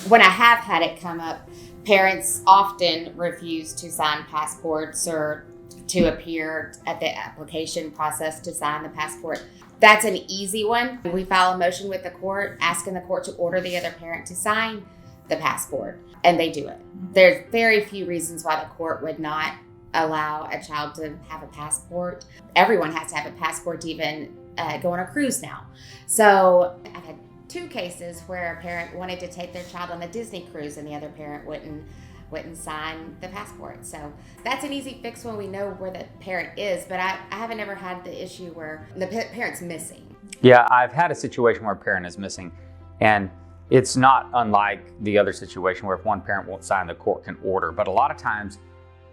When I have had it come up, parents often refuse to sign passports or to appear at the application process to sign the passport. That's an easy one. We file a motion with the court asking the court to order the other parent to sign the passport, and they do it. There's very few reasons why the court would not allow a child to have a passport. Everyone has to have a passport to even go on a cruise now. So I've had 2 cases where a parent wanted to take their child on the Disney cruise and the other parent wouldn't sign the passport. So that's an easy fix when we know where the parent is, but I haven't ever had the issue where the parent's missing. Yeah, I've had a situation where a parent is missing, and it's not unlike the other situation where if one parent won't sign, the court can order. But a lot of times,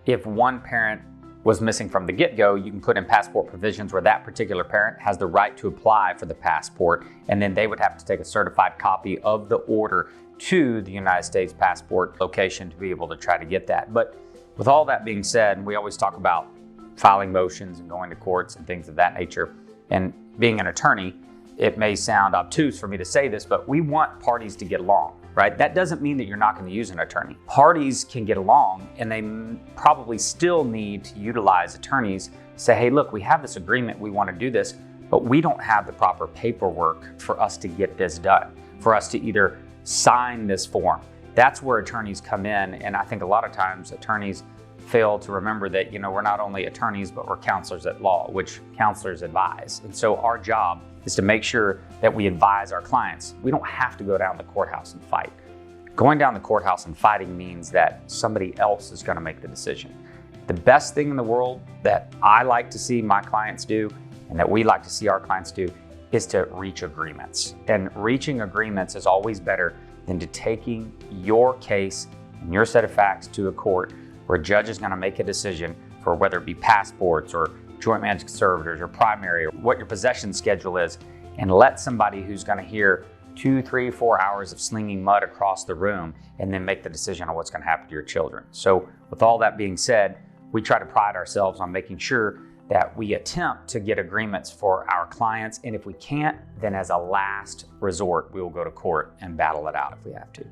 if one parent was missing from the get-go, you can put in passport provisions where that particular parent has the right to apply for the passport, and then they would have to take a certified copy of the order to the United States passport location to be able to try to get that. But with all that being said, we always talk about filing motions and going to courts and things of that nature. And being an attorney, it may sound obtuse for me to say this, but we want parties to get along, right? That doesn't mean that you're not going to use an attorney. Parties can get along, and they probably still need to utilize attorneys. Say, hey, look, we have this agreement, we want to do this, but we don't have the proper paperwork for us to get this done, for us to either sign this form. That's where attorneys come in, and I think a lot of times attorneys fail to remember that, we're not only attorneys, but we're counselors at law, which counselors advise. And so our job is to make sure that we advise our clients. We don't have to go down to the courthouse and fight. Going down to the courthouse and fighting means that somebody else is going to make the decision. The best thing in the world that I like to see my clients do, and that we like to see our clients do, is to reach agreements. And reaching agreements is always better than to taking your case and your set of facts to a court where a judge is going to make a decision for whether it be passports or joint managed conservators or primary, or what your possession schedule is, and let somebody who's going to hear 2, 3, 4 hours of slinging mud across the room and then make the decision on what's going to happen to your children. So with all that being said, we try to pride ourselves on making sure that we attempt to get agreements for our clients. And if we can't, then as a last resort, we will go to court and battle it out if we have to.